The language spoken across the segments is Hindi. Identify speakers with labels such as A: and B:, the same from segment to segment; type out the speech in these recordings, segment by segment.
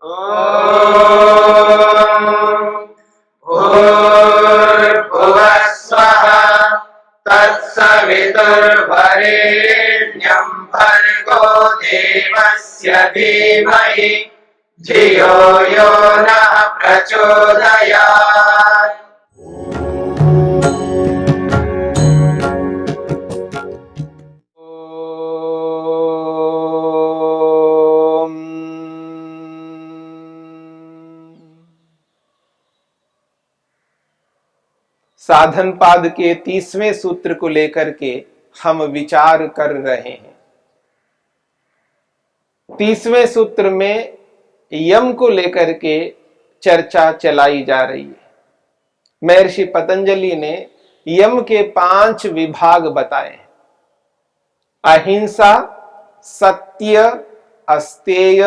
A: भूर्भुवः स्वः तत्सवितुर्वरेण्यं भर्गो देवस्य धीमहि धियो यो नः प्रचोदयात्।
B: साधन पाद के 30वें सूत्र को लेकर के हम विचार कर रहे हैं। 30वें सूत्र में यम को लेकर के चर्चा चलाई जा रही है। महर्षि पतंजलि ने यम के 5 विभाग बताए: अहिंसा, सत्य, अस्तेय,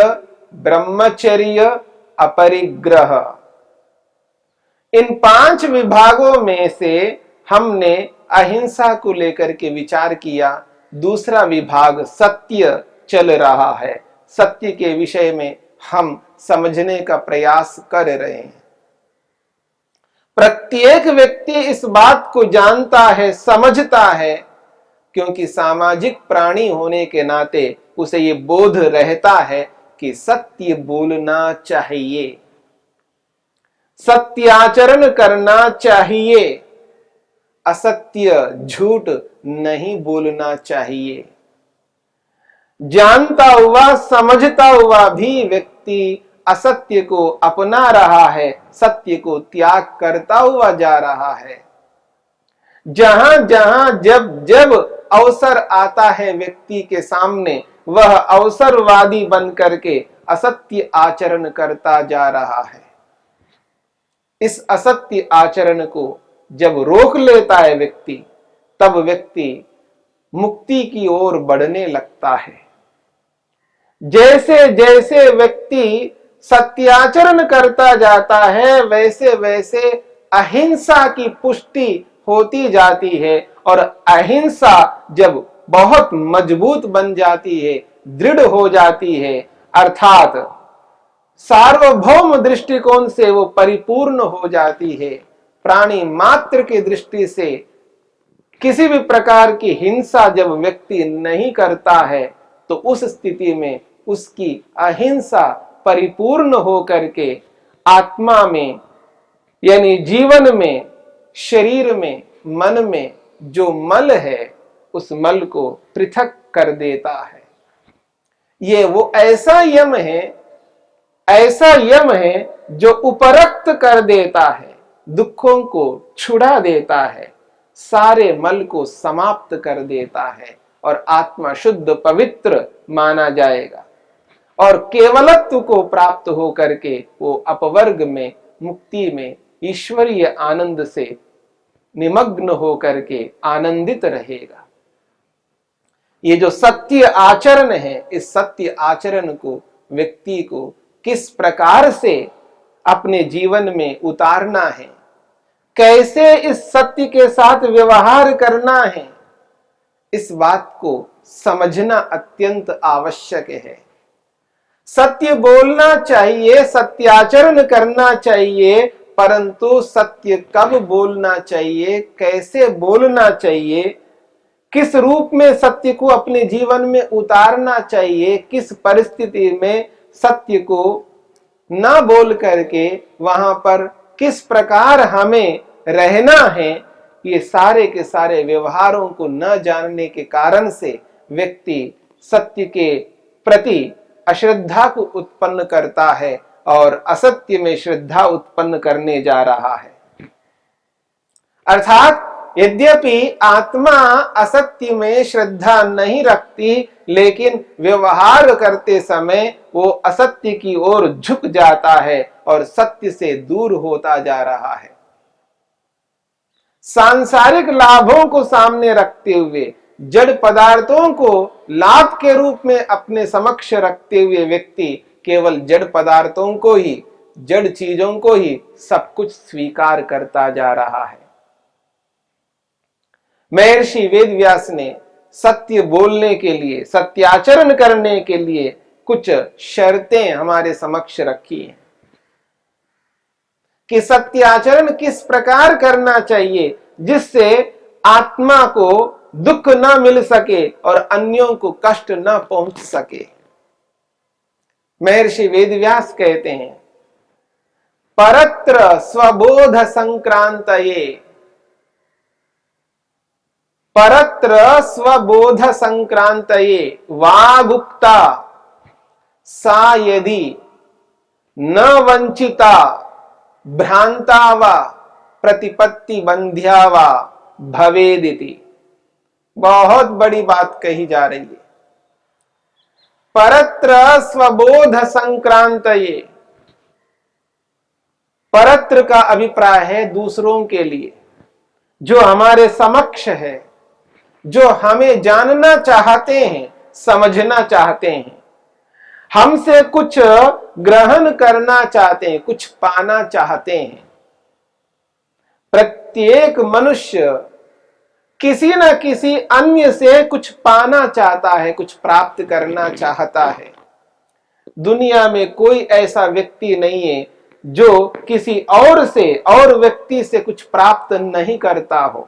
B: ब्रह्मचर्य, अपरिग्रह। इन 5 विभागों में से हमने अहिंसा को लेकर के विचार किया। दूसरा विभाग सत्य चल रहा है। सत्य के विषय में हम समझने का प्रयास कर रहे हैं। प्रत्येक व्यक्ति इस बात को जानता है, समझता है, क्योंकि सामाजिक प्राणी होने के नाते उसे ये बोध रहता है कि सत्य बोलना चाहिए, सत्याचरण करना चाहिए, असत्य झूठ नहीं बोलना चाहिए। जानता हुआ समझता हुआ भी व्यक्ति असत्य को अपना रहा है, सत्य को त्याग करता हुआ जा रहा है। जहां जहां जब जब अवसर आता है व्यक्ति के सामने, वह अवसरवादी बन करके असत्य आचरण करता जा रहा है। इस असत्य आचरण को जब रोक लेता है व्यक्ति, तब व्यक्ति मुक्ति की ओर बढ़ने लगता है। जैसे जैसे व्यक्ति सत्याचरण करता जाता है, वैसे वैसे अहिंसा की पुष्टि होती जाती है, और अहिंसा जब बहुत मजबूत बन जाती है, दृढ़ हो जाती है, अर्थात सार्वभौम दृष्टिकोण से वो परिपूर्ण हो जाती है, प्राणी मात्र की दृष्टि से किसी भी प्रकार की हिंसा जब व्यक्ति नहीं करता है, तो उस स्थिति में उसकी अहिंसा परिपूर्ण हो करके आत्मा में, यानी जीवन में, शरीर में, मन में जो मल है, उस मल को पृथक कर देता है। ये वो ऐसा यम है जो उपरक्त कर देता है, दुखों को छुड़ा देता है, सारे मल को समाप्त कर देता है, और आत्मा शुद्ध पवित्र माना जाएगा, और केवलत्व को प्राप्त हो करके वो अपवर्ग में, मुक्ति में, ईश्वरीय आनंद से निमग्न हो करके आनंदित रहेगा। ये जो सत्य आचरण है, इस सत्य आचरण को व्यक्ति को किस प्रकार से अपने जीवन में उतारना है, कैसे इस सत्य के साथ व्यवहार करना है, इस बात को समझना अत्यंत आवश्यक है। सत्य बोलना चाहिए, सत्याचरण करना चाहिए, परंतु सत्य कब बोलना चाहिए, कैसे बोलना चाहिए, किस रूप में सत्य को अपने जीवन में उतारना चाहिए, किस परिस्थिति में सत्य को न बोल करके वहां पर किस प्रकार हमें रहना है, ये सारे के सारे व्यवहारों को न जानने के कारण से व्यक्ति सत्य के प्रति अश्रद्धा को उत्पन्न करता है और असत्य में श्रद्धा उत्पन्न करने जा रहा है। अर्थात यद्यपि आत्मा असत्य में श्रद्धा नहीं रखती, लेकिन व्यवहार करते समय वो असत्य की ओर झुक जाता है और सत्य से दूर होता जा रहा है। सांसारिक लाभों को सामने रखते हुए, जड़ पदार्थों को लाभ के रूप में अपने समक्ष रखते हुए व्यक्ति केवल जड़ पदार्थों को ही, जड़ चीजों को ही सब कुछ स्वीकार करता जा रहा है। महर्षि वेदव्यास ने सत्य बोलने के लिए, सत्याचरण करने के लिए कुछ शर्तें हमारे समक्ष रखी हैं कि सत्याचरण किस प्रकार करना चाहिए जिससे आत्मा को दुख न मिल सके और अन्यों को कष्ट न पहुंच सके। महर्षि वेदव्यास कहते हैं, परत्र स्वबोध संक्रांतये, परत्र स्वबोध संक्रांतये वागुक्ता सा यदि न वंचिता भ्रांता वा प्रतिपत्ति बंध्या वा भवेदिति। बहुत बड़ी बात कही जा रही है। परत्र स्वबोध संक्रांतये, परत्र का अभिप्राय है दूसरों के लिए, जो हमारे समक्ष है, जो हमें जानना चाहते हैं, समझना चाहते हैं, हमसे कुछ ग्रहण करना चाहते हैं, कुछ पाना चाहते हैं। प्रत्येक मनुष्य किसी न किसी अन्य से कुछ पाना चाहता है, कुछ प्राप्त करना चाहता है। दुनिया में कोई ऐसा व्यक्ति नहीं है जो किसी और से, और व्यक्ति से कुछ प्राप्त नहीं करता हो।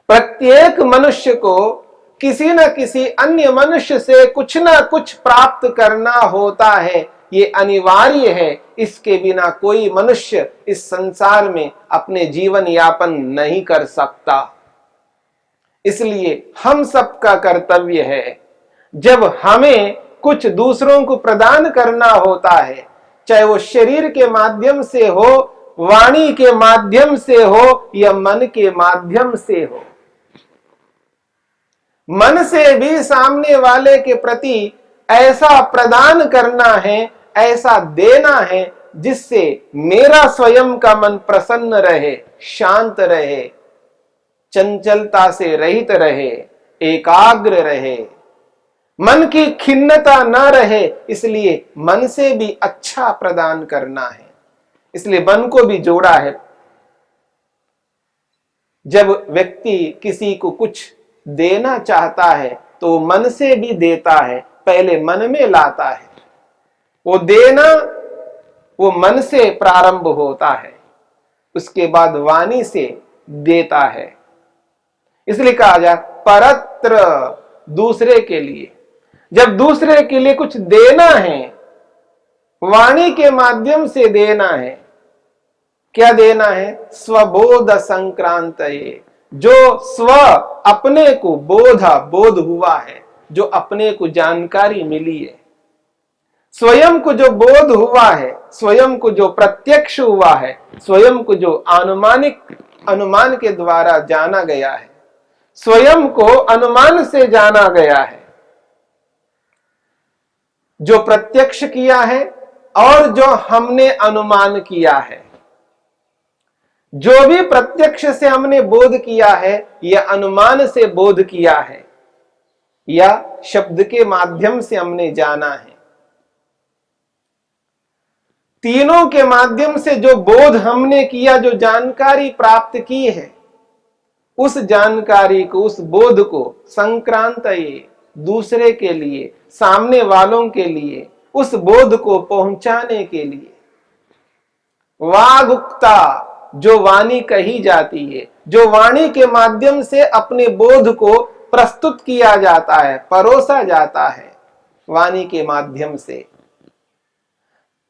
B: प्रत्येक मनुष्य को किसी न किसी अन्य मनुष्य से कुछ ना कुछ प्राप्त करना होता है, ये अनिवार्य है। इसके बिना कोई मनुष्य इस संसार में अपने जीवन यापन नहीं कर सकता। इसलिए हम सबका कर्तव्य है, जब हमें कुछ दूसरों को प्रदान करना होता है, चाहे वो शरीर के माध्यम से हो, वाणी के माध्यम से हो या मन के माध्यम से हो, मन से भी सामने वाले के प्रति ऐसा प्रदान करना है, ऐसा देना है जिससे मेरा स्वयं का मन प्रसन्न रहे, शांत रहे, चंचलता से रहित रहे, एकाग्र रहे, मन की खिन्नता न रहे। इसलिए मन से भी अच्छा प्रदान करना है, इसलिए मन को भी जोड़ा है। जब व्यक्ति किसी को कुछ देना चाहता है तो मन से भी देता है, पहले मन में लाता है। वो देना वो मन से प्रारंभ होता है, उसके बाद वाणी से देता है। इसलिए कहा जाए परत्र, दूसरे के लिए। जब दूसरे के लिए कुछ देना है, वाणी के माध्यम से देना है। क्या देना है? स्वबोध संक्रांतये, जो स्व अपने को बोध हुआ है, जो अपने को जानकारी मिली है, स्वयं को जो बोध हुआ है, स्वयं को जो प्रत्यक्ष हुआ है, स्वयं को जो अनुमान के द्वारा जाना गया है, स्वयं को अनुमान से जाना गया है, जो प्रत्यक्ष किया है और जो हमने अनुमान किया है। जो भी प्रत्यक्ष से हमने बोध किया है या अनुमान से बोध किया है या शब्द के माध्यम से हमने जाना है, तीनों के माध्यम से जो बोध हमने किया, जो जानकारी प्राप्त की है, उस जानकारी को, उस बोध को संक्रांत दूसरे के लिए, सामने वालों के लिए, उस बोध को पहुंचाने के लिए। वागुक्ता, जो वाणी कही जाती है, जो वाणी के माध्यम से अपने बोध को प्रस्तुत किया जाता है, परोसा जाता है, वाणी के माध्यम से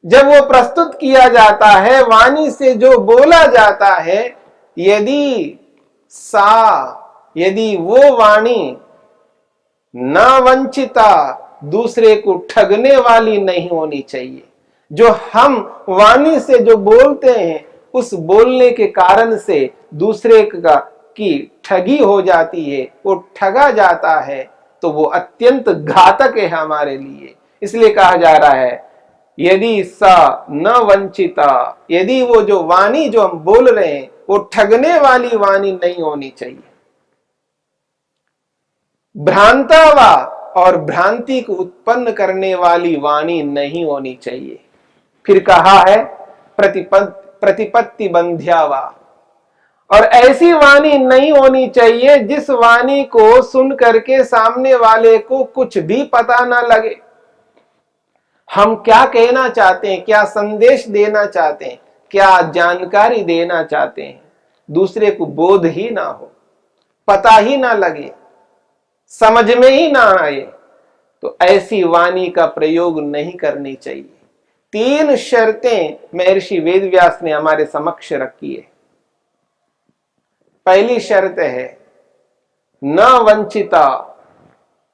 B: जब वो प्रस्तुत किया जाता है, वाणी से जो बोला जाता है, यदि वो वाणी न वंचिता, दूसरे को ठगने वाली नहीं होनी चाहिए। जो हम वाणी से जो बोलते हैं, उस बोलने के कारण से दूसरे की ठगी हो जाती है, वो ठगा जाता है, तो वो अत्यंत घातक है हमारे लिए। इसलिए कहा जा रहा है, यदि सा न वंचिता, यदि वो जो वाणी जो हम बोल रहे हैं वो ठगने वाली वाणी नहीं होनी चाहिए। भ्रांतावा, और भ्रांति को उत्पन्न करने वाली वाणी नहीं होनी चाहिए। फिर कहा है प्रतिपत्ति बंध्यावा, और ऐसी वाणी नहीं होनी चाहिए जिस वाणी को सुन करके सामने वाले को कुछ भी पता ना लगे, हम क्या कहना चाहते हैं, क्या संदेश देना चाहते हैं, क्या जानकारी देना चाहते हैं, दूसरे को बोध ही ना हो, पता ही ना लगे, समझ में ही ना आए, तो ऐसी वाणी का प्रयोग नहीं करनी चाहिए। 3 शर्तें महर्षि वेदव्यास ने हमारे समक्ष रखी है। पहली शर्त है न वंचिता,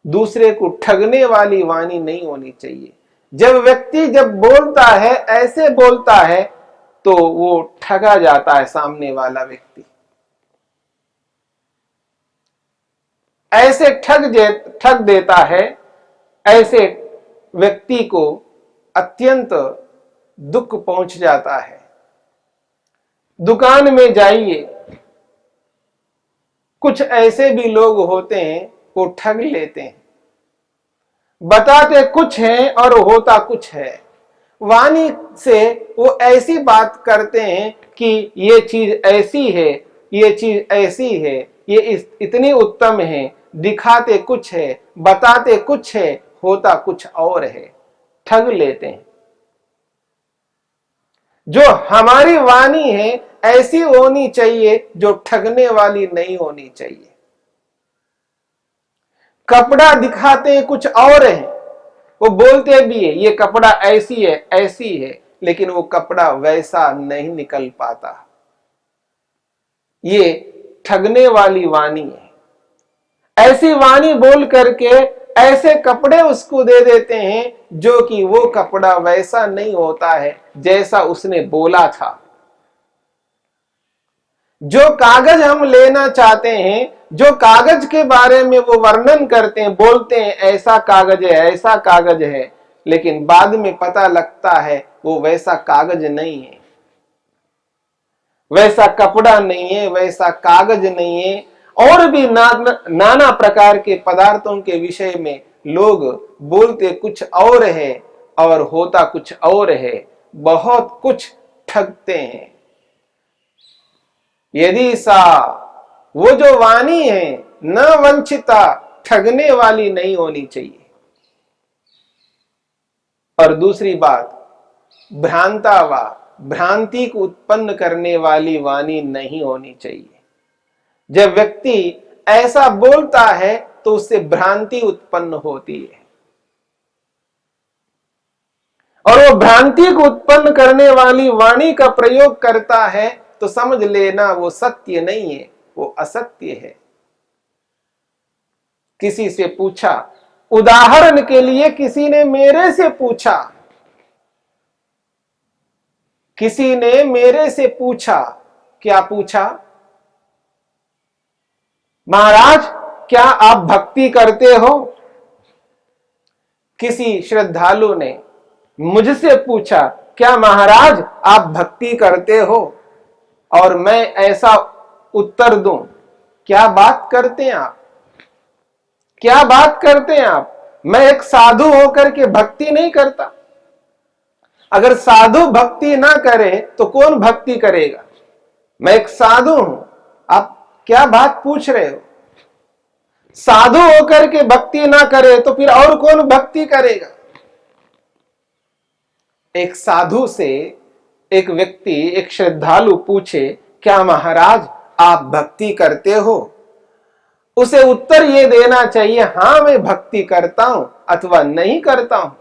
B: दूसरे को ठगने वाली वाणी नहीं होनी चाहिए। जब व्यक्ति जब बोलता है, ऐसे बोलता है, तो वो ठगा जाता है। सामने वाला व्यक्ति ऐसे ठग देता है, ऐसे व्यक्ति को अत्यंत दुख पहुंच जाता है। दुकान में जाइए, कुछ ऐसे भी लोग होते हैं वो ठग लेते हैं, बताते कुछ है और होता कुछ है। वाणी से वो ऐसी बात करते हैं कि ये चीज ऐसी है, ये चीज ऐसी है, ये इतनी उत्तम है, दिखाते कुछ है, बताते कुछ है, होता कुछ और है, ठग लेते हैं। जो हमारी वाणी है ऐसी होनी चाहिए जो ठगने वाली नहीं होनी चाहिए। कपड़ा दिखाते कुछ और है, वो बोलते भी है ये कपड़ा ऐसी है ऐसी है, लेकिन वो कपड़ा वैसा नहीं निकल पाता। ये ठगने वाली वाणी है। ऐसी वाणी बोल करके ऐसे कपड़े उसको दे देते हैं जो कि वो कपड़ा वैसा नहीं होता है जैसा उसने बोला था। जो कागज हम लेना चाहते हैं, जो कागज के बारे में वो वर्णन करते हैं, बोलते हैं ऐसा कागज है ऐसा कागज है, लेकिन बाद में पता लगता है वो वैसा कागज नहीं है, वैसा कपड़ा नहीं है, वैसा कागज नहीं है। और भी नाना प्रकार के पदार्थों के विषय में लोग बोलते कुछ और है और होता कुछ और है, बहुत कुछ ठगते हैं। यदि सा वो जो वाणी है न वंचिता, ठगने वाली नहीं होनी चाहिए। और दूसरी बात, भ्रांतावा, भ्रांति को उत्पन्न करने वाली वाणी नहीं होनी चाहिए। जब व्यक्ति ऐसा बोलता है तो उससे भ्रांति उत्पन्न होती है, और वो भ्रांति को उत्पन्न करने वाली वाणी का प्रयोग करता है तो समझ लेना वो सत्य नहीं है, वो असत्य है। किसी से पूछा, उदाहरण के लिए किसी ने मेरे से पूछा, किसी ने मेरे से पूछा, क्या पूछा? महाराज क्या आप भक्ति करते हो? किसी श्रद्धालु ने मुझसे पूछा, क्या महाराज आप भक्ति करते हो? और मैं ऐसा उत्तर दूं, क्या बात करते हैं आप, क्या बात करते हैं आप? मैं एक साधु होकर के भक्ति नहीं करता। अगर साधु भक्ति ना करे तो कौन भक्ति करेगा? मैं एक साधु हूं, आप क्या बात पूछ रहे हो? साधु होकर के भक्ति ना करे तो फिर और कौन भक्ति करेगा? एक साधु से एक व्यक्ति, एक श्रद्धालु पूछे, क्या महाराज आप भक्ति करते हो? उसे उत्तर ये देना चाहिए, हां मैं भक्ति करता हूं अथवा नहीं करता हूं।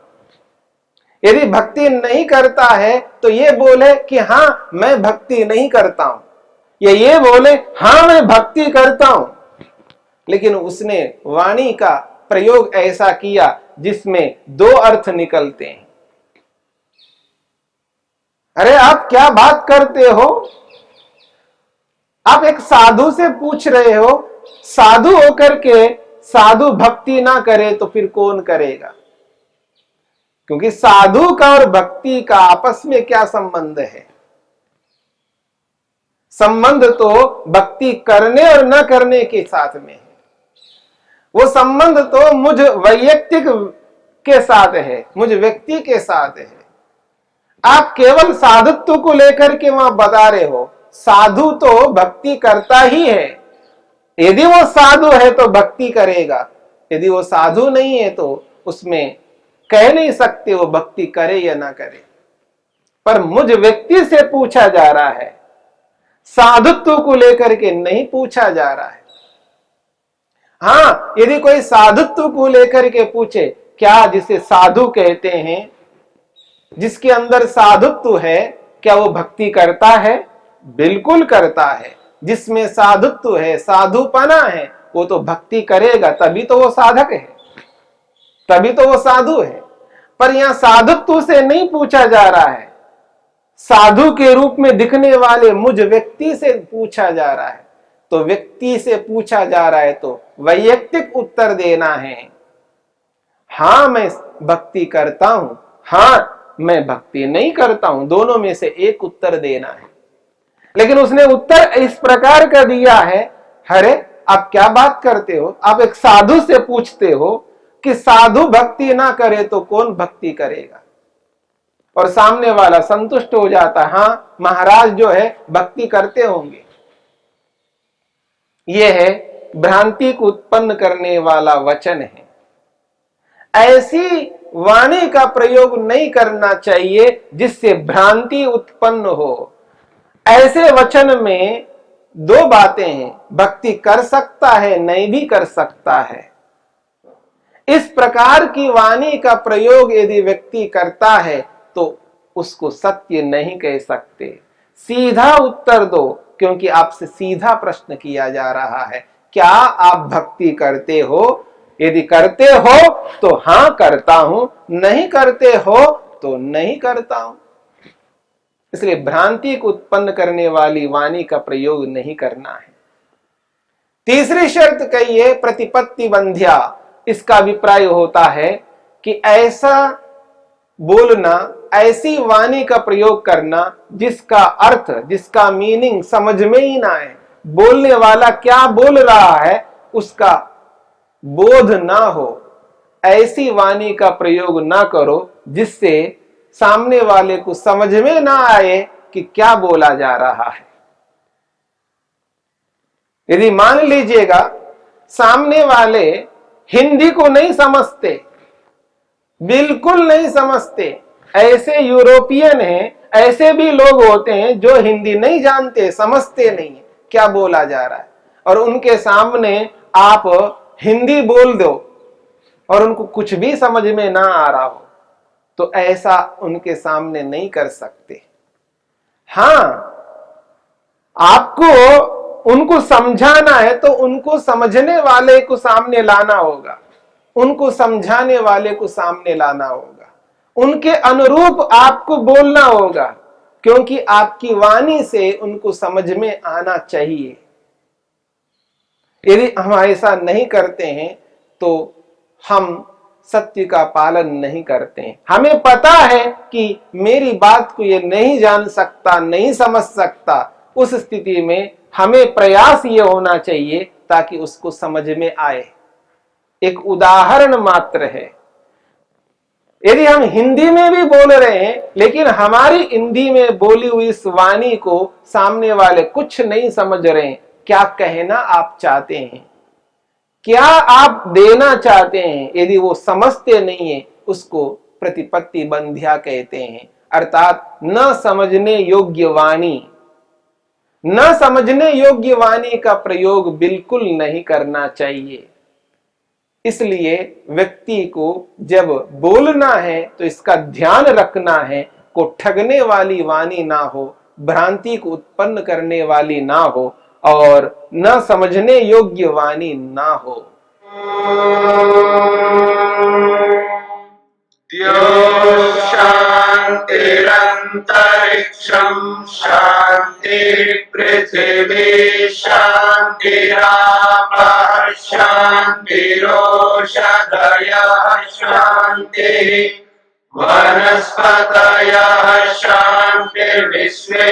B: यदि भक्ति नहीं करता है तो ये बोले कि हां मैं भक्ति नहीं करता हूं, या ये बोले हां मैं भक्ति करता हूं, लेकिन उसने वाणी का प्रयोग ऐसा किया जिसमें 2 अर्थ निकलते हैं। अरे आप क्या बात करते हो? आप एक साधु से पूछ रहे हो, साधु होकर के साधु भक्ति ना करे तो फिर कौन करेगा? क्योंकि साधु का और भक्ति का आपस में क्या संबंध है? संबंध तो भक्ति करने और न करने के साथ में है। वो संबंध तो मुझ वैयक्तिक के साथ है, मुझ व्यक्ति के साथ है। आप केवल साधुत्व को लेकर के वहां बता रहे हो। साधु तो भक्ति करता ही है। यदि वो साधु है तो भक्ति करेगा, यदि वो साधु नहीं है तो उसमें कह नहीं सकते वो भक्ति करे या ना करे। पर मुझ व्यक्ति से पूछा जा रहा है, साधुत्व को लेकर के नहीं पूछा जा रहा है। हाँ, यदि कोई साधुत्व को लेकर के पूछे, क्या जिसे साधु कहते हैं, जिसके अंदर साधुत्व है, क्या वो भक्ति करता है? बिल्कुल करता है। जिसमें साधुत्व है, साधुपना है, वो तो भक्ति करेगा, तभी तो वो साधक है, तभी तो वो साधु है। पर यहां साधुत्व से नहीं पूछा जा रहा है, साधु के रूप में दिखने वाले मुझ व्यक्ति से पूछा जा रहा है। तो व्यक्ति से पूछा जा रहा है तो वैयक्तिक उत्तर देना है। हां, मैं भक्ति करता हूं, हां मैं भक्ति नहीं करता हूं, दोनों में से एक उत्तर देना है। लेकिन उसने उत्तर इस प्रकार का दिया है, अरे आप क्या बात करते हो, आप एक साधु से पूछते हो कि साधु भक्ति ना करे तो कौन भक्ति करेगा? और सामने वाला संतुष्ट हो जाता, हां महाराज जो है भक्ति करते होंगे। यह है भ्रांति को उत्पन्न करने वाला वचन है। ऐसी वाणी का प्रयोग नहीं करना चाहिए जिससे भ्रांति उत्पन्न हो। ऐसे वचन में दो बातें हैं, भक्ति कर सकता है, नहीं भी कर सकता है। इस प्रकार की वाणी का प्रयोग यदि व्यक्ति करता है तो उसको सत्य नहीं कह सकते। सीधा उत्तर दो, क्योंकि आपसे सीधा प्रश्न किया जा रहा है, क्या आप भक्ति करते हो? यदि करते हो तो हां करता हूं, नहीं करते हो तो नहीं करता हूं। इसलिए भ्रांति को उत्पन्न करने वाली वाणी का प्रयोग नहीं करना है। तीसरी शर्त कहिए प्रतिपत्ति बंध्या। इसका अभिप्राय होता है कि ऐसा बोलना, ऐसी वाणी का प्रयोग करना जिसका अर्थ, जिसका मीनिंग समझ में ही ना आए, बोलने वाला क्या बोल रहा है उसका बोध ना हो। ऐसी वाणी का प्रयोग ना करो जिससे सामने वाले को समझ में ना आए कि क्या बोला जा रहा है। यदि मान लीजिएगा सामने वाले हिंदी को नहीं समझते, बिल्कुल नहीं समझते, ऐसे यूरोपियन हैं, ऐसे भी लोग होते हैं जो हिंदी नहीं जानते, समझते नहीं है क्या बोला जा रहा है, और उनके सामने आप हिंदी बोल दो और उनको कुछ भी समझ में ना आ रहा हो, तो ऐसा उनके सामने नहीं कर सकते। हां, आपको उनको समझाना है तो उनको समझने वाले को सामने लाना होगा, उनको समझाने वाले को सामने लाना होगा, उनके अनुरूप आपको बोलना होगा, क्योंकि आपकी वाणी से उनको समझ में आना चाहिए। यदि हम ऐसा नहीं करते हैं तो हम सत्य का पालन नहीं करते हैं। हमें पता है कि मेरी बात को ये नहीं जान सकता, नहीं समझ सकता, उस स्थिति में हमें प्रयास ये होना चाहिए ताकि उसको समझ में आए। एक उदाहरण मात्र है, यदि हम हिंदी में भी बोल रहे हैं लेकिन हमारी हिंदी में बोली हुई इस वाणी को सामने वाले कुछ नहीं समझ रहे हैं, क्या कहना आप चाहते हैं, क्या आप देना चाहते हैं, यदि वो समझते नहीं है उसको प्रतिपत्ति बंध्या कहते हैं। अर्थात न समझने योग्य वाणी, न समझने योग्य वाणी का प्रयोग बिल्कुल नहीं करना चाहिए। इसलिए व्यक्ति को जब बोलना है तो इसका ध्यान रखना है को ठगने वाली वाणी ना हो, भ्रांति को उत्पन्न करने वाली ना हो और न समझने योग्य वाणी ना हो।
A: शांतिरंतरिक्षं शांति पृथिवी शांतिरापः शांतिरोषधयः शांति वनस्पतयः शांतिर्विश्वे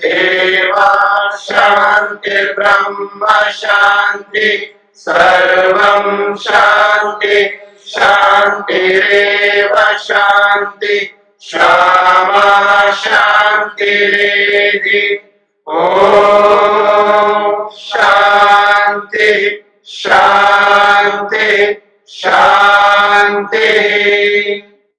A: देवाः शांतिर्ब्रह्म शांति सर्वं शांति शांतिरेव शांति क्षमा शांतिरेधि। ओम शांति शांति शांति।